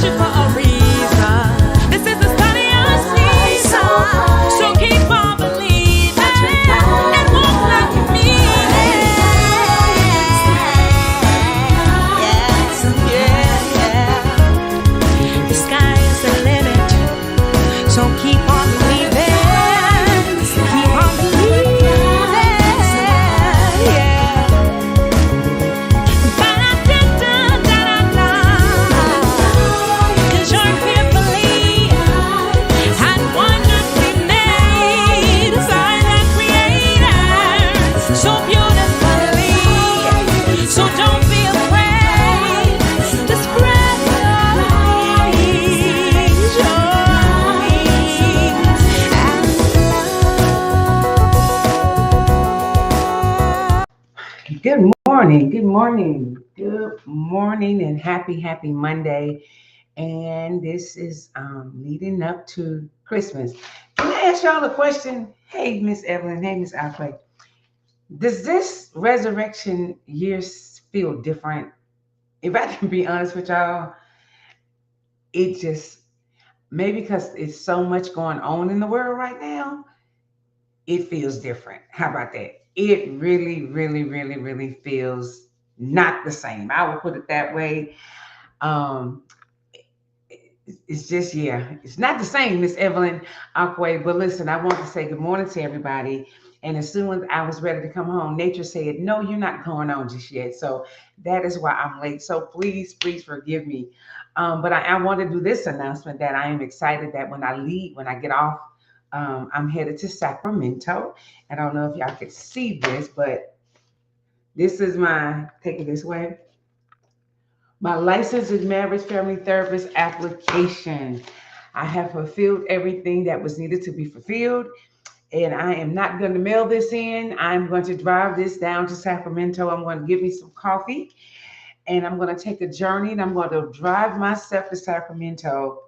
searching for a reason. This is the start of your season. So keep on believing and walk like you mean it. Yeah. The sky is the limit. So keep on believing. Keep on believing. Yeah. Ba-da-da-da-da-da-da. 'Cause you're fearfully and wonderfully made by the Creator. So beautifully. So don't be afraid to spread your wings. Good morning, good morning, good morning, and happy Monday. And this is leading up to Christmas. Can I ask y'all a question? Hey, Miss Evelyn. Hey, Miss Alquay. Does this resurrection year feel different? If I can be honest with y'all, it just maybe because it's so much going on in the world right now, it feels different. How about that? It really feels not the same. I will put it that way. Um, it's just, yeah, it's not the same, Miss Evelyn Aquay. But listen, I want to say good morning to everybody. And as soon as I was ready to come home, nature said, no, you're not going on just yet. So that is why I'm late. So please forgive me. But I want to do this announcement that I am excited that when I leave, when I get off, I'm headed to Sacramento. I don't know if y'all can see this, but this is my, take it this way, my licensed marriage family therapist application. I have fulfilled everything that was needed to be fulfilled, and I am not going to mail this in. I'm going to drive this down to Sacramento. I'm going to give me some coffee, and I'm going to take a journey, and I'm going to drive myself to Sacramento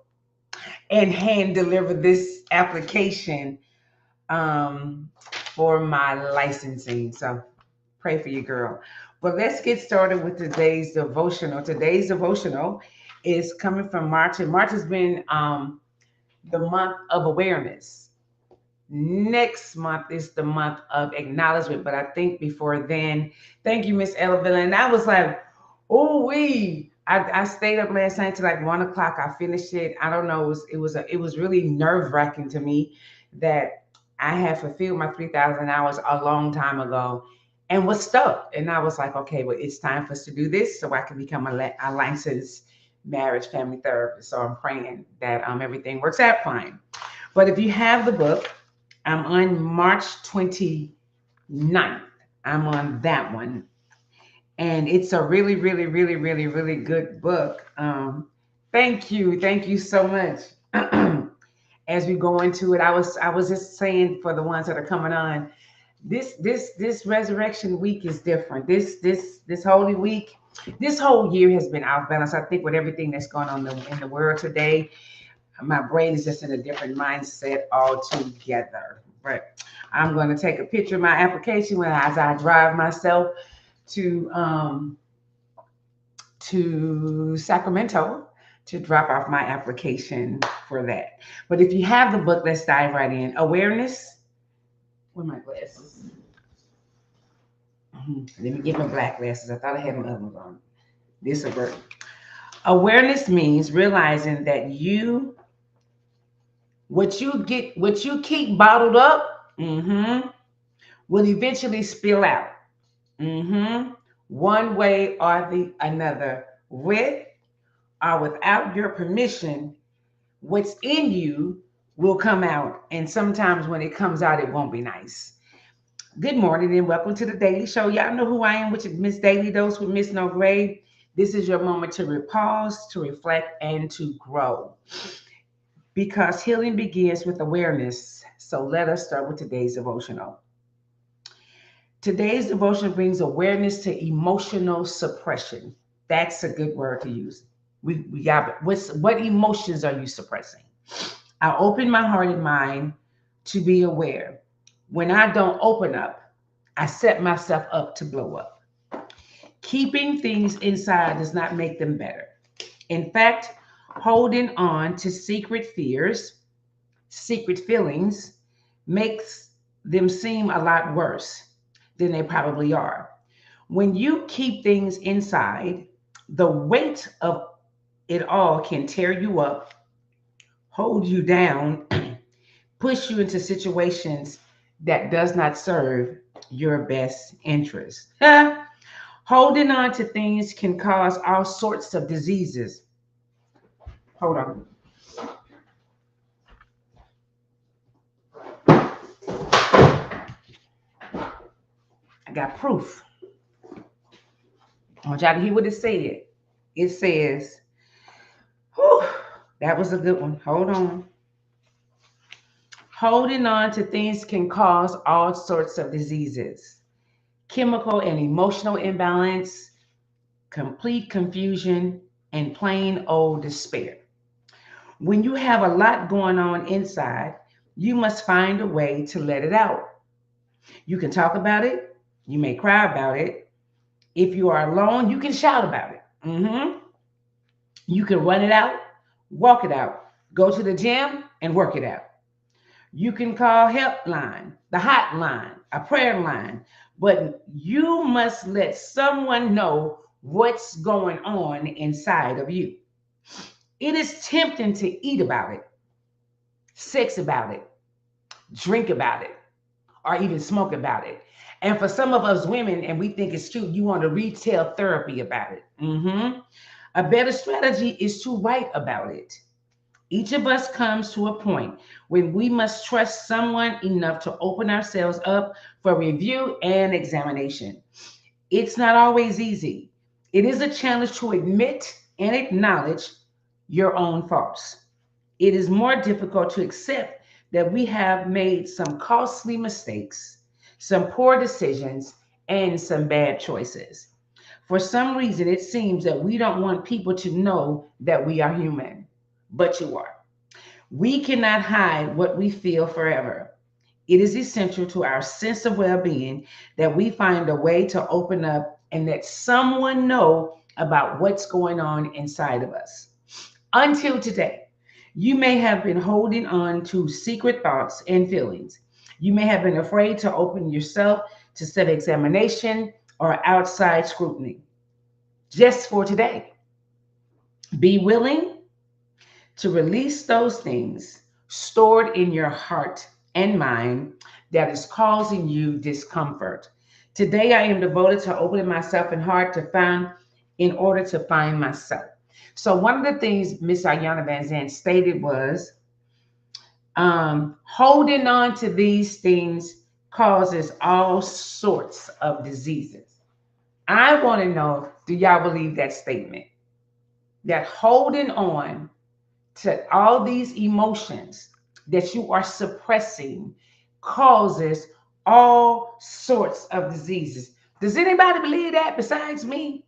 and hand deliver this application for my licensing. So pray for your girl. But let's get started with today's devotional. Today's devotional is coming from March, and March has been the month of awareness. Next month is the month of acknowledgement, but I think before then, thank you, Miss Elville. And I was like, oh, I stayed up last night till like 1 o'clock. I finished it. I don't know. It was really nerve wracking to me that I had fulfilled my 3,000 hours a long time ago and was stuck. And I was like, okay, well, it's time for us to do this so I can become a licensed marriage family therapist. So I'm praying that everything works out fine. But if you have the book, I'm on March 29th. I'm on that one. And it's a really good book. Thank you. Thank you so much. As we go into it, I was just saying for the ones that are coming on, this resurrection week is different. This holy week, this whole year has been off balance. I think with everything that's going on in the world today, my brain is just in a different mindset altogether. But I'm going to take a picture of my application as I drive myself to Sacramento to drop off my application for that. But if you have the book, let's dive right in. Awareness. Where are my glasses? Let me get my black glasses. I thought I had my other ones on. This will work. Awareness means realizing that what you keep bottled up, will eventually spill out. One way or the another, with or without your permission, what's in you will come out. And sometimes when it comes out, it won't be nice. Good morning and welcome to the Daily Show. Y'all know who I am, which is Miss Daily Dose with Miss No Grade. This is your moment to pause, to reflect, and to grow. Because healing begins with awareness. So let us start with today's devotional. Today's devotion brings awareness to emotional suppression. That's a good word to use. We got what emotions are you suppressing? I open my heart and mind to be aware. When I don't open up, I set myself up to blow up. Keeping things inside does not make them better. In fact, Holding on to secret fears, secret feelings, makes them seem a lot worse than they probably are. When you keep things inside, the weight of it all can tear you up, hold you down, push you into situations that does not serve your best interest. Holding on to things can cause all sorts of diseases. Hold on. I got proof. I want y'all to hear what it said. It says, whew, that was a good one. Hold on. Holding on to things can cause all sorts of diseases, chemical and emotional imbalance, complete confusion, and plain old despair. When you have a lot going on inside, you must find a way to let it out. You can talk about it, you may cry about it. If you are alone, you can shout about it. You can run it out, walk it out, go to the gym and work it out. You can call helpline, the hotline, a prayer line, but you must let someone know what's going on inside of you. It is tempting to eat about it, sex about it, drink about it, or even smoke about it. And for some of us women, and we think it's cute, you want to retail therapy about it. A better strategy is to write about it. Each of us comes to a point when we must trust someone enough to open ourselves up for review and examination. It's not always easy. It is a challenge to admit and acknowledge your own faults. It is more difficult to accept that we have made some costly mistakes, some poor decisions, and some bad choices. For some reason, it seems that we don't want people to know that we are human, but you are. We cannot hide what we feel forever. It is essential to our sense of well being that we find a way to open up and let someone know about what's going on inside of us. Until today, you may have been holding on to secret thoughts and feelings. You may have been afraid to open yourself to self examination or outside scrutiny. Just for today, be willing to release those things stored in your heart and mind that is causing you discomfort. Today, I am devoted to opening myself and heart to find in order to find myself. So, one of the things Miss Iyanla Vanzant stated was holding on to these things causes all sorts of diseases. I want to know, do y'all believe that statement? That holding on to all these emotions that you are suppressing causes all sorts of diseases. Does anybody believe that besides me?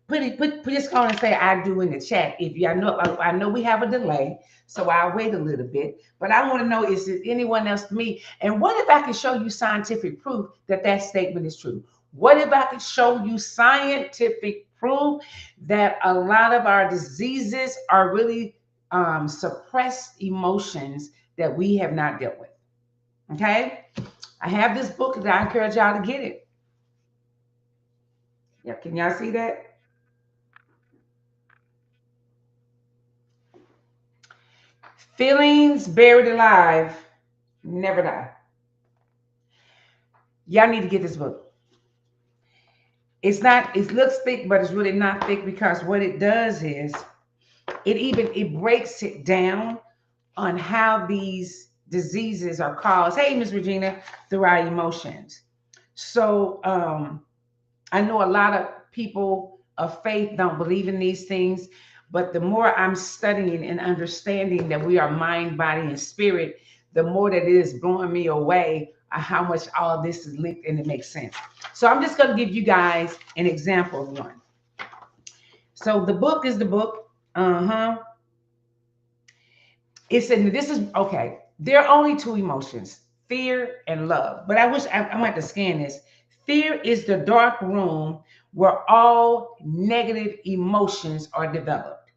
Put just go and say I do in the chat. If you I know we have a delay, so I'll wait a little bit. But I want to know, is it anyone else to me? And what if I can show you scientific proof that that statement is true? What if I could show you scientific proof that a lot of our diseases are really suppressed emotions that we have not dealt with? Okay, I have this book that I encourage y'all to get it. Yeah, can y'all see that? Feelings buried alive never die. Y'all need to get this book. It's not, it looks thick, but it's really not thick because what it does is it breaks it down on how these diseases are caused. Hey, Miss Regina, through our emotions. So I know a lot of people of faith don't believe in these things, but the more I'm studying and understanding that we are mind, body, and spirit, the more that it is blowing me away how much all of this is linked and it makes sense. So I'm just going to give you guys an example of one. So the book is the book. It said this is okay. There are only two emotions, fear and love. But I wish I might have to scan this. Fear is the dark room where all negative emotions are developed.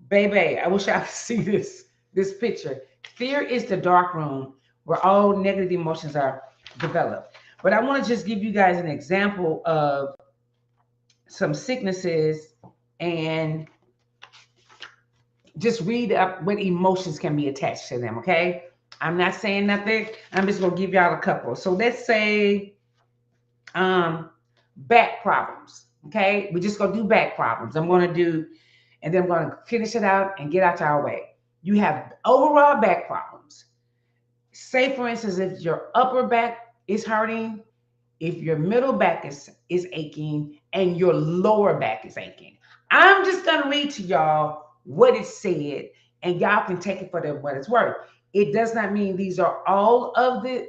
Baby, I wish I could see this picture. Fear is the dark room where all negative emotions are developed. But I want to just give you guys an example of some sicknesses and just read up what emotions can be attached to them, okay? I'm not saying nothing. I'm just gonna give y'all a couple. So let's say um back problems. Okay, we're just gonna do back problems. I'm gonna do, and then I'm gonna finish it out and get out our way. You have overall back problems. Say for instance, if your upper back is hurting, if your middle back is aching, and your lower back is aching. I'm just gonna read to y'all what it said, and y'all can take it for what it's worth. It does not mean these are all of the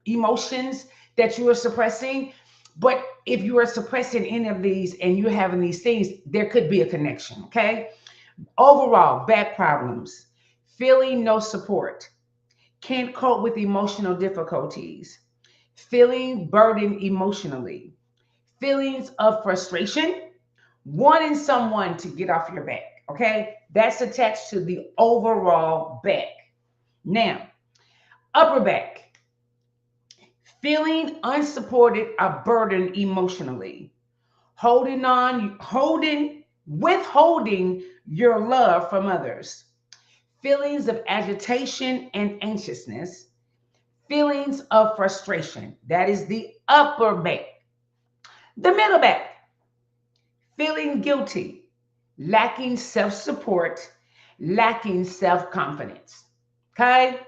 emotions that you are suppressing. But if you are suppressing any of these and you're having these things, there could be a connection. Okay. Overall, back problems, feeling no support, can't cope with emotional difficulties, feeling burdened emotionally, feelings of frustration, wanting someone to get off your back. Okay. That's attached to the overall back. Now, upper back, feeling unsupported or burdened emotionally, withholding your love from others, feelings of agitation and anxiousness, feelings of frustration. That is the upper back. The middle back, feeling guilty, lacking self support, lacking self confidence. Okay?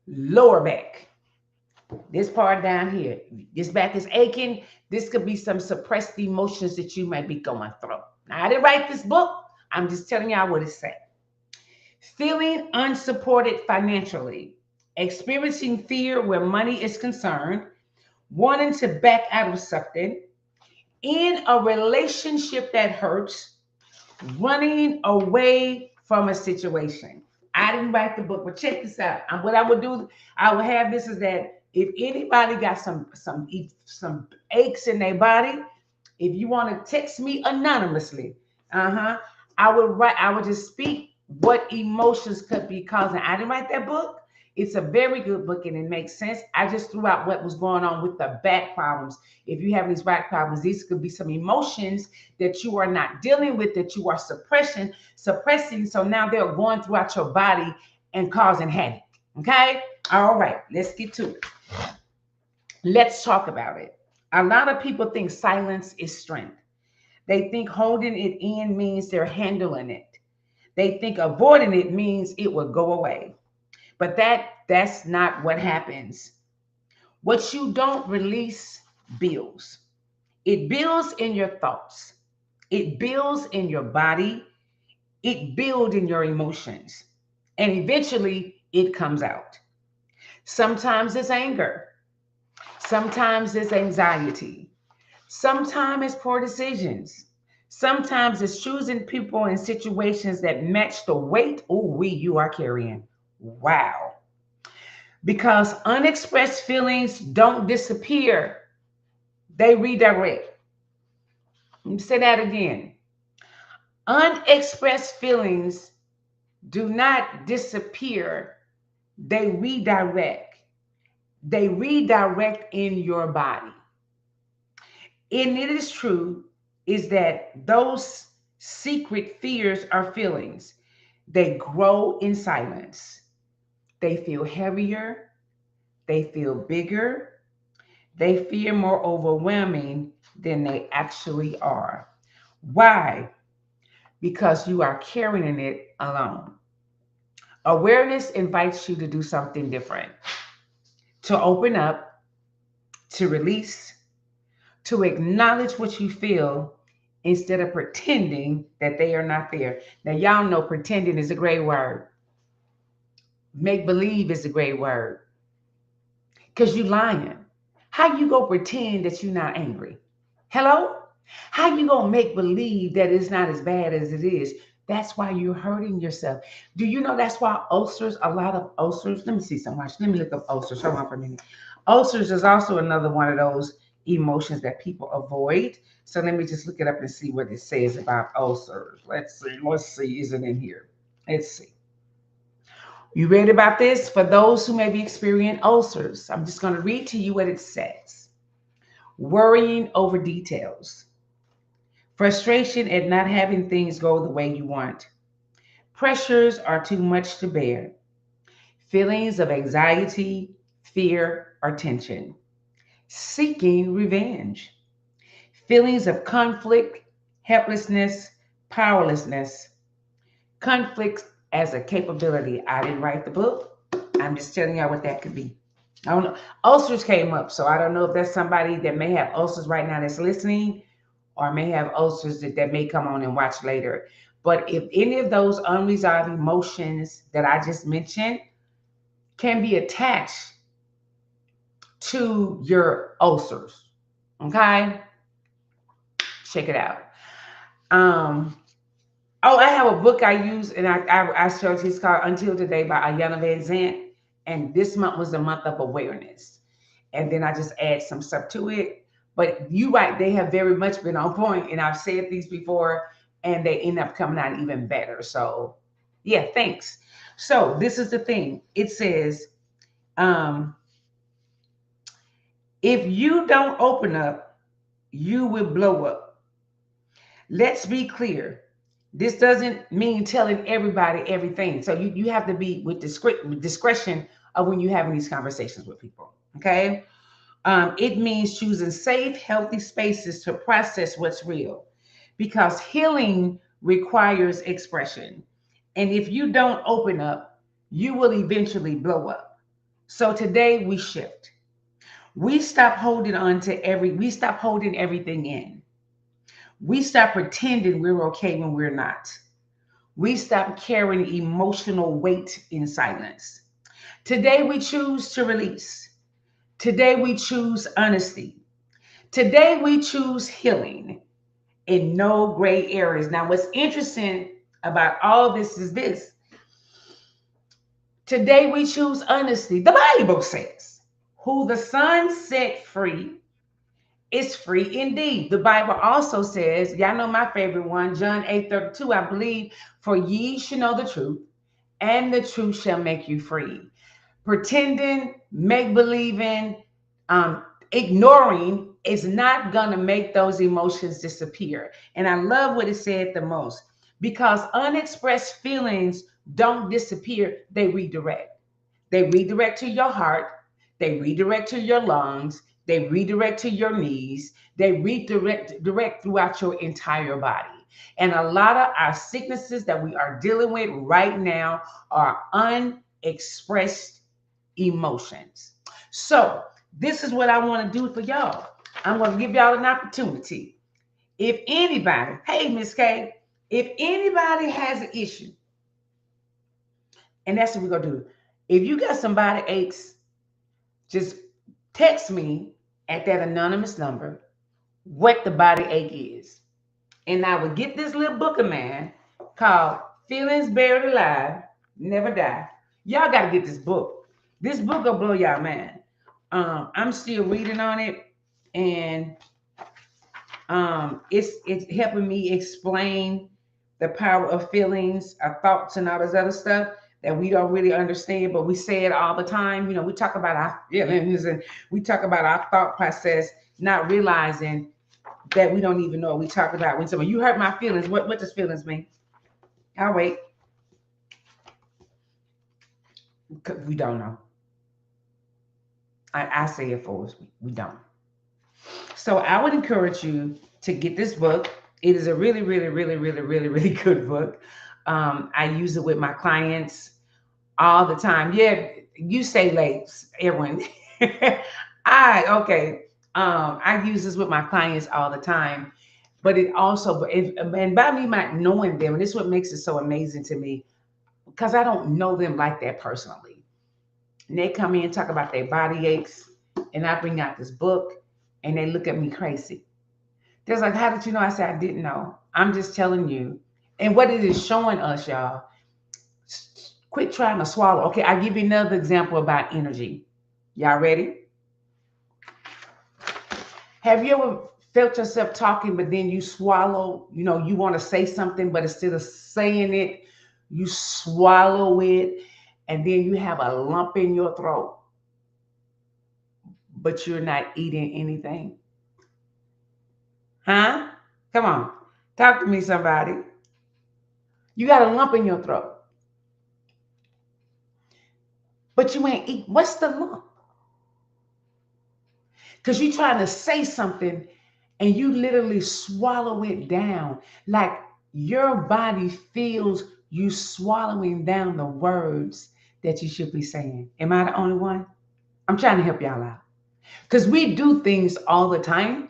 Lower back, this part down here, this back is aching. This could be some suppressed emotions that you might be going through. Now, I didn't write this book. I'm just telling y'all what it said. Feeling unsupported financially, experiencing fear where money is concerned, wanting to back out of something, in a relationship that hurts, running away from a situation. I didn't write the book, but check this out. What I would do, I would have this is that if anybody got some aches in their body, if you want to text me anonymously, I would just speak what emotions could be causing. I didn't write that book. It's a very good book and it makes sense. I just threw out what was going on with the back problems. If you have these back problems, these could be some emotions that you are not dealing with, that you are suppressing. So now they're going throughout your body and causing havoc. Okay? All right, let's get to it. Let's talk about it. A lot of people think silence is strength. They think holding it in means they're handling it. They think avoiding it means it will go away. But that's not what happens. What you don't release builds. It builds in your thoughts. It builds in your body. It builds in your emotions. And eventually it comes out. Sometimes it's anger. Sometimes it's anxiety. Sometimes it's poor decisions. Sometimes it's choosing people and situations that match the weight you are carrying. Wow. Because unexpressed feelings don't disappear, they redirect. Let me say that again. Unexpressed feelings do not disappear, they redirect. They redirect in your body. And it is true is that those secret fears are feelings. They grow in silence. They feel heavier. They feel bigger. They feel more overwhelming than they actually are. Why? Because you are carrying it alone. Awareness invites you to do something different, to open up, to release, to acknowledge what you feel instead of pretending that they are not there. Now, y'all know pretending is a great word. Make believe is a great word. Because you lying. How you go pretend that you're not angry? Hello? How you gonna make believe that it's not as bad as it is? That's why you're hurting yourself. Do you know that's why ulcers, a lot of ulcers, let me see so much. Let me look up ulcers. Hold on for a minute. Ulcers is also another one of those emotions that people avoid. So let me just look it up and see what it says about ulcers. Let's see. Let's see. Is it in here? Let's see. You read about this? For those who may be experiencing ulcers, I'm just going to read to you what it says. Worrying over details, frustration at not having things go the way you want, pressures are too much to bear, feelings of anxiety, fear, or tension, seeking revenge, feelings of conflict, helplessness, powerlessness, conflict as a capability. I didn't write the book. I'm just telling y'all what that could be. I don't know. Ulcers came up, so I don't know if that's somebody that may have ulcers right now that's listening, or may have ulcers that may come on and watch later. But if any of those unresolved emotions that I just mentioned can be attached to your ulcers, okay, check it out. Um, oh, I have a book I use, and I showed you. It's called Until Today by Iyanla Vanzant, and this month was the month of awareness. And then I just add some stuff to it. But you right, they have very much been on point, and I've said these before, and they end up coming out even better. So, yeah, thanks. So this is the thing. It says, um, if you don't open up, you will blow up. Let's be clear. This doesn't mean telling everybody everything. So you have to be with discretion of when you're having these conversations with people. Okay. It means choosing safe, healthy spaces to process what's real, because healing requires expression. And if you don't open up, you will eventually blow up. So today we shift. We stop holding everything in. We stop pretending we're okay when we're not. We stop carrying emotional weight in silence. Today we choose to release. Today we choose honesty. Today we choose healing in no gray areas. Now, what's interesting about all this is this. Today we choose honesty. The Bible says, who the Son set free is free indeed. The Bible also says, y'all know my favorite one, John 8:32, I believe, for ye shall know the truth, and the truth shall make you free. Pretending, make believing, ignoring is not going to make those emotions disappear. And I love what it said the most, because unexpressed feelings don't disappear, they redirect. They redirect to your heart, they redirect to your lungs, they redirect to your knees, they direct throughout your entire body. And a lot of our sicknesses that we are dealing with right now are unexpressed emotions. So, this is what I want to do for y'all. I'm going to give y'all an opportunity. If anybody, hey, Miss K, if anybody has an issue, and that's what we're going to do. If you got some body aches, just text me at that anonymous number what the body ache is. And I will get this little book of mine called Feelings Buried Alive, Never Die. Y'all got to get this book. This book will blow y'all mind. I'm still reading on it, and it's helping me explain the power of feelings, our thoughts, and all this other stuff that we don't really understand, but we say it all the time. You know, we talk about our feelings and we talk about our thought process, not realizing that we don't even know what we talk about. When someone, you hurt my feelings, what does feelings mean? I'll wait. We don't know. I say it for us. We don't. So I would encourage you to get this book. It is a really, really, really, really, really, really good book. I use it with my clients all the time. Yeah, you say late, Erwin. Okay. I use this with my clients all the time. But it also, and by me not knowing them, and this is what makes it so amazing to me, because I don't know them like that personally. And they come in and talk about their body aches, and I bring out this book, and they look at me crazy. They're like, how did you know? I said, I didn't know. I'm just telling you. And what it is showing us, y'all, quit trying to swallow. Okay, I'll give you another example about energy. Y'all ready? Have you ever felt yourself talking, but then you swallow? You want to say something, but instead of saying it, you swallow it, and then you have a lump in your throat, but you're not eating anything. Huh? Come on. Talk to me, somebody. You got a lump in your throat, but you ain't eat. What's the lump? Because you're trying to say something and you literally swallow it down. Like your body feels you swallowing down the words that you should be saying. Am I the only one? I'm trying to help y'all out. Because we do things all the time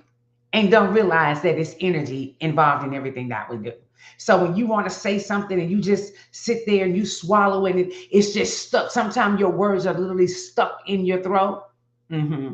and don't realize that it's energy involved in everything that we do. So when you want to say something and you just sit there and you swallow it, and it's just stuck. Sometimes your words are literally stuck in your throat. Mm-hmm.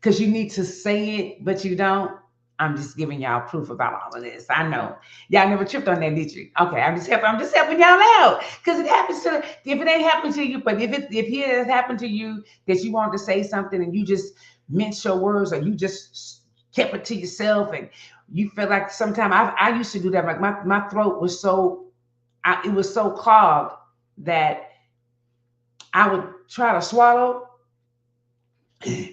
Because you need to say it, but you don't. I'm just giving y'all proof about all of this. I know y'all never tripped on that, did you? Okay, I'm just helping y'all out because it happens to. If it ain't happened to you, but if it has happened to you that you wanted to say something and you just mince your words, or you just kept it to yourself, and you feel like sometimes I used to do that. Like my throat was it was so clogged that I would try to swallow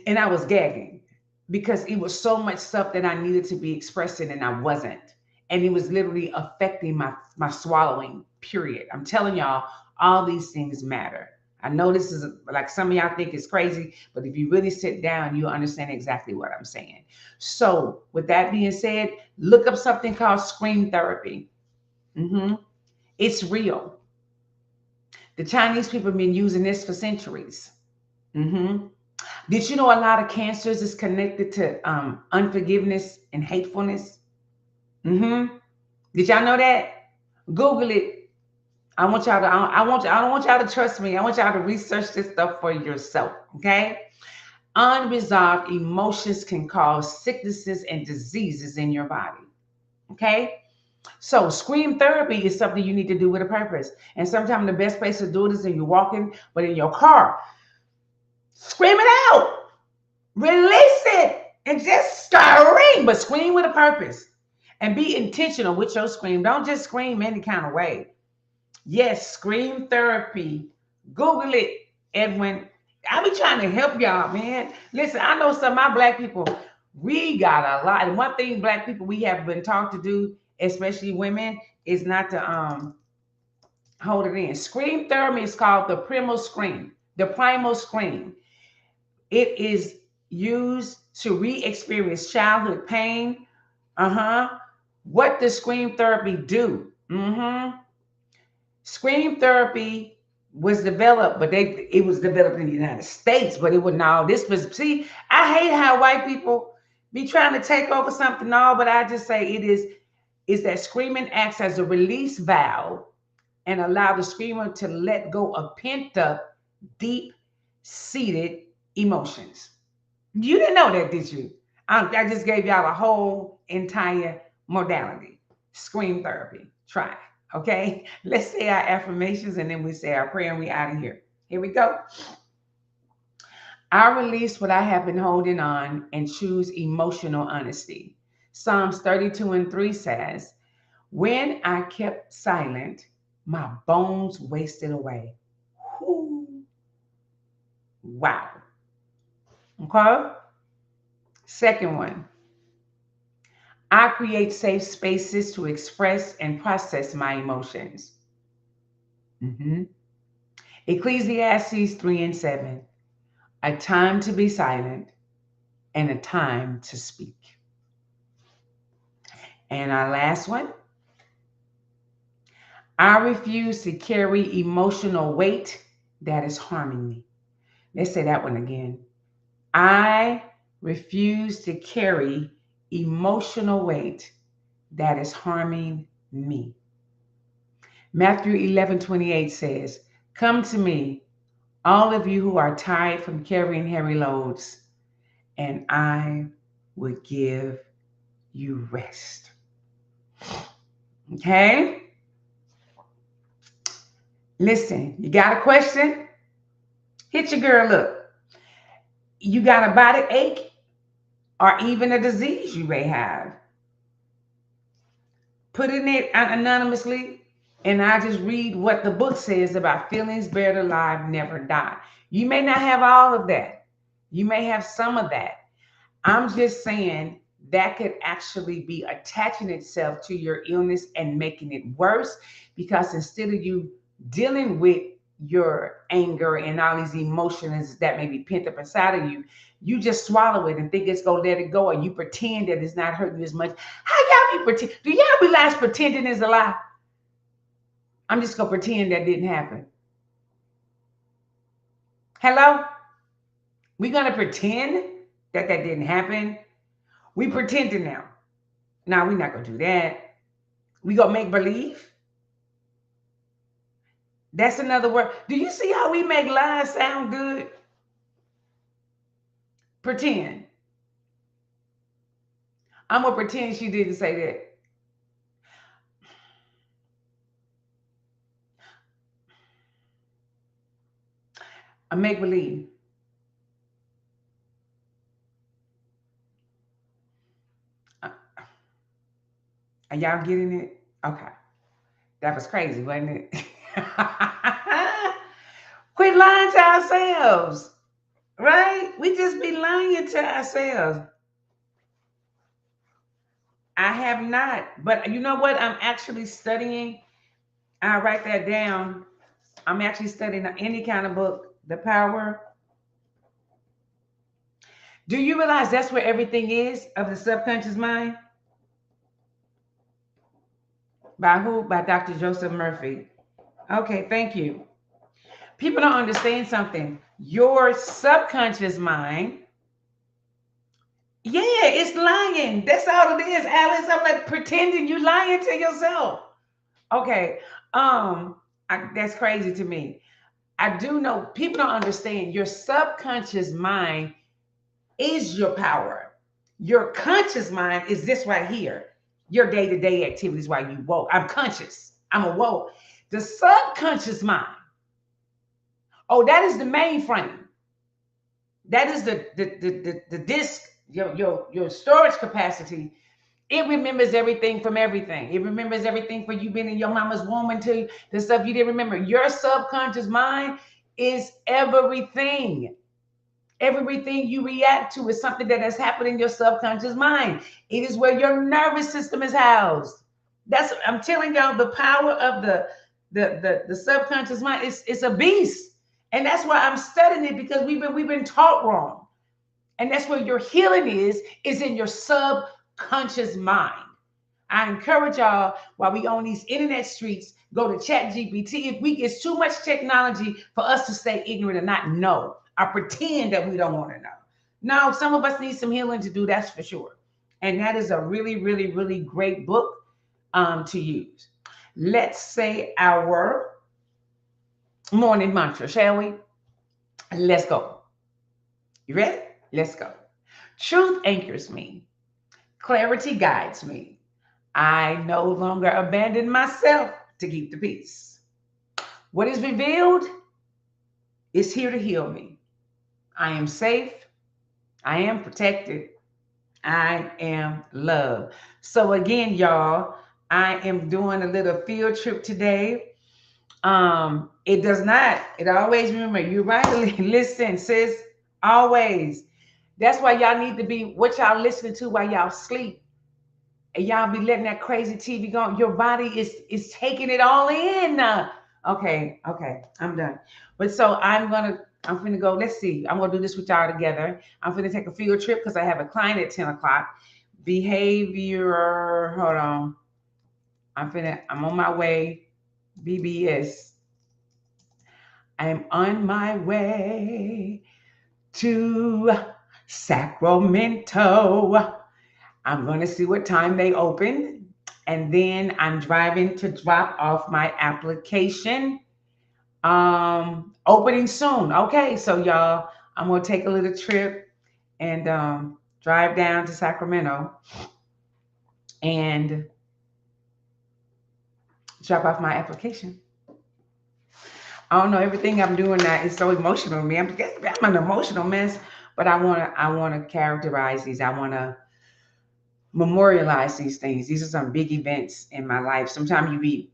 and I was gagging because it was so much stuff that I needed to be expressing and I wasn't. And it was literally affecting my swallowing, period. I'm telling y'all, all these things matter. I know this is like some of y'all think it's crazy, but if you really sit down, you'll understand exactly what I'm saying. So, with that being said, look up something called scream therapy. Hmm. It's real. The Chinese people have been using this for centuries. Hmm. Did you know a lot of cancers is connected to unforgiveness and hatefulness? Hmm. Did y'all know that? Google it. I want y'all to. I don't want y'all to trust me. I want y'all to research this stuff for yourself. Okay. Unresolved emotions can cause sicknesses and diseases in your body. Okay. So scream therapy is something you need to do with a purpose. And sometimes the best place to do it is when you're walking, but in your car, scream it out. Release it and just scream, but scream with a purpose and be intentional with your scream. Don't just scream any kind of way. Yes, scream therapy. Google it, Edwin. I be trying to help y'all, man. Listen, I know some of my black people, we got a lot. And one thing black people we have been taught to do, especially women, is not to hold it in. Scream therapy is called the primal scream. The primal scream. It is used to re-experience childhood pain. Uh-huh. What does scream therapy do? Mm-hmm. Scream therapy was developed, but it was developed in the United States, but it was now this was see, I hate how white people be trying to take over something all, but I just say is that screaming acts as a release valve and allow the screamer to let go of pent up, deep seated emotions. You didn't know that, did you? I just gave y'all a whole entire modality. Scream therapy. Try it. Okay? Let's say our affirmations and then we say our prayer and we out of here. Here we go. I release what I have been holding on and choose emotional honesty. Psalms 32:3 says, when I kept silent, my bones wasted away. Whew. Wow. Okay? Second one, I create safe spaces to express and process my emotions. Mhm. Ecclesiastes 3:7, a time to be silent and a time to speak. And our last one, I refuse to carry emotional weight that is harming me. Let's say that one again. I refuse to carry emotional weight that is harming me. Matthew 11:28 says, come to me, all of you who are tired from carrying heavy loads, and I will give you rest. Okay? Listen, you got a question? Hit your girl up. You got a body ache? or even a disease you may have. Putting it anonymously, and I just read what the book says about feelings buried alive never die. You may not have all of that. You may have some of that. I'm just saying that could actually be attaching itself to your illness and making it worse, because instead of you dealing with your anger and all these emotions that may be pent up inside of you, you just swallow it and think it's gonna let it go, or you pretend that it's not hurting you as much. How y'all be pretend? Do y'all realize pretending is a lie? I'm just gonna pretend that didn't happen. Hello? We're gonna pretend that that didn't happen. We pretending now. Now we're not gonna do that. We gonna make believe. That's another word. Do you see how we make lies sound good? Pretend. I'm gonna pretend she didn't say that. I make believe. Uh, Are y'all getting it? Okay. That was crazy, wasn't it? Quit lying to ourselves, right? We just be lying to ourselves. I have not, but you know what? I'm actually studying. I write that down. I'm actually studying any kind of book, The Power. Do you realize that's where everything is of the subconscious mind? By who? By Dr. Joseph Murphy. Okay, thank you. People don't understand something. Your subconscious mind, yeah, it's lying. That's all it is, Alice. I'm like pretending you lying to yourself. Okay, that's crazy to me. I do know people don't understand your subconscious mind is your power. Your conscious mind is this right here. Your day-to-day activities while you woke. I'm conscious. I'm awoke. The subconscious mind. Oh, that is the mainframe. That is the disk, your storage capacity. It remembers everything from everything. It remembers everything for you being in your mama's womb until the stuff you didn't remember. Your subconscious mind is everything. Everything you react to is something that has happened in your subconscious mind. It is where your nervous system is housed. That's I'm telling y'all the power of the subconscious mind. It's a beast, and that's why I'm studying it, because we've been taught wrong, and that's where your healing is in your subconscious mind. I encourage y'all while we on these internet streets, go to Chat GPT. If we get too much technology for us to stay ignorant and not know or pretend that we don't want to know. No, some of us need some healing to do, that's for sure. And that is a really, really, really great book to use. Let's say our morning mantra, shall we? Let's go. You ready? Let's go. Truth anchors me. Clarity guides me. I no longer abandon myself to keep the peace. What is revealed is here to heal me. I am safe. I am protected. I am loved. So again, y'all, I am doing a little field trip today. It does not, it always remember, you right, listen, sis, always. That's why y'all need to be what y'all listening to while y'all sleep. And y'all be letting that crazy TV go. Your body is taking it all in. Okay, I'm done. But so I'm gonna go. Let's see. I'm gonna do this with y'all together. I'm gonna take a field trip because I have a client at 10 o'clock. Behavior. Hold on. I'm on my way. BBS. I am on my way to Sacramento. I'm going to see what time they open. And then I'm driving to drop off my application. Opening soon. Okay, so y'all, I'm going to take a little trip and drive down to Sacramento and drop off my application. I don't know, everything I'm doing now is so emotional to me. I'm an emotional mess. But I wanna characterize these. I wanna memorialize these things. These are some big events in my life. Sometimes you be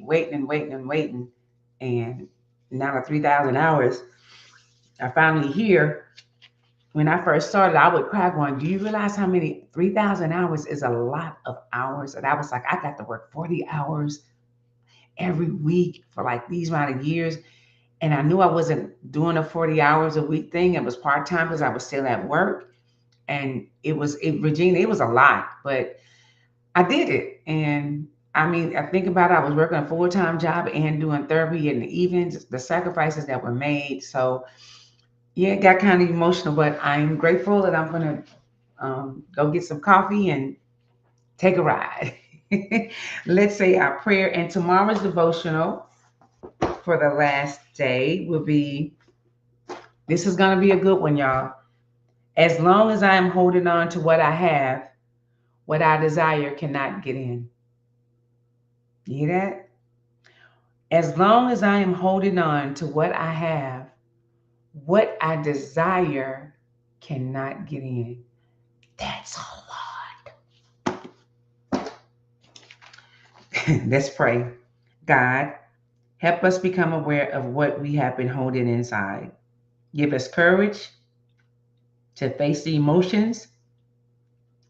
waiting and waiting and waiting, and now the 3,000 hours are finally here. When I first started, I would cry going, "Do you realize how many 3,000 hours is a lot of hours?" And I was like, I got to work 40 hours every week for like these amount of years. And I knew I wasn't doing a 40 hours a week thing. It was part time because I was still at work. And Regina, it was a lot, but I did it. And I mean, I think about it, I was working a full time job and doing therapy in the evenings, the sacrifices that were made. So, yeah, it got kind of emotional, but I'm grateful that I'm going to go get some coffee and take a ride. Let's say our prayer. And tomorrow's devotional for the last day will be, this is going to be a good one, y'all. As long as I am holding on to what I have, what I desire cannot get in. You hear that? As long as I am holding on to what I have, what I desire cannot get in. That's a lot. Let's pray. God, help us become aware of what we have been holding inside. Give us courage to face the emotions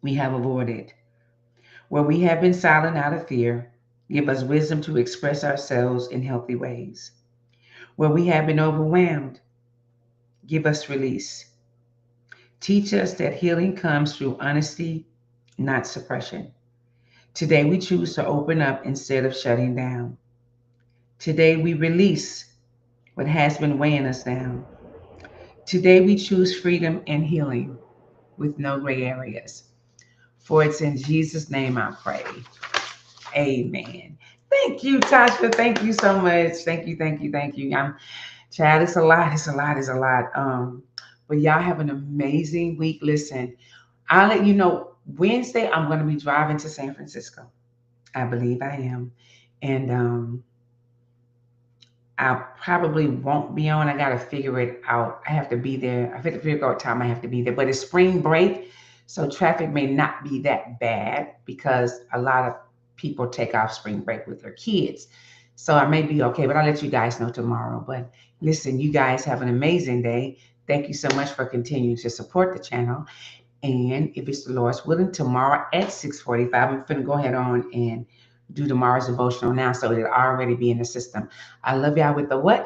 we have avoided. Where we have been silent out of fear, give us wisdom to express ourselves in healthy ways. Where we have been overwhelmed, give us release. Teach us that healing comes through honesty, not suppression. Today we choose to open up instead of shutting down. Today we release what has been weighing us down. Today we choose freedom and healing with no gray areas. For it's in Jesus' name I pray. Amen. Thank you, Tasha. Thank you so much. Thank you, thank you, thank you. Child, it's a lot, it's a lot, it's a lot. But y'all have an amazing week. Listen, I'll let you know Wednesday I'm gonna be driving to San Francisco. I believe I am. And I probably won't be on. I gotta figure it out. I have to be there. I have to figure out what time I have to be there. But it's spring break, so traffic may not be that bad because a lot of people take off spring break with their kids. So I may be okay, but I'll let you guys know tomorrow. But listen, you guys have an amazing day. Thank you so much for continuing to support the channel. And if it's the Lord's willing, tomorrow at 6:45, I'm going to go ahead on and do tomorrow's devotional now so it'll already be in the system. I love y'all with the what?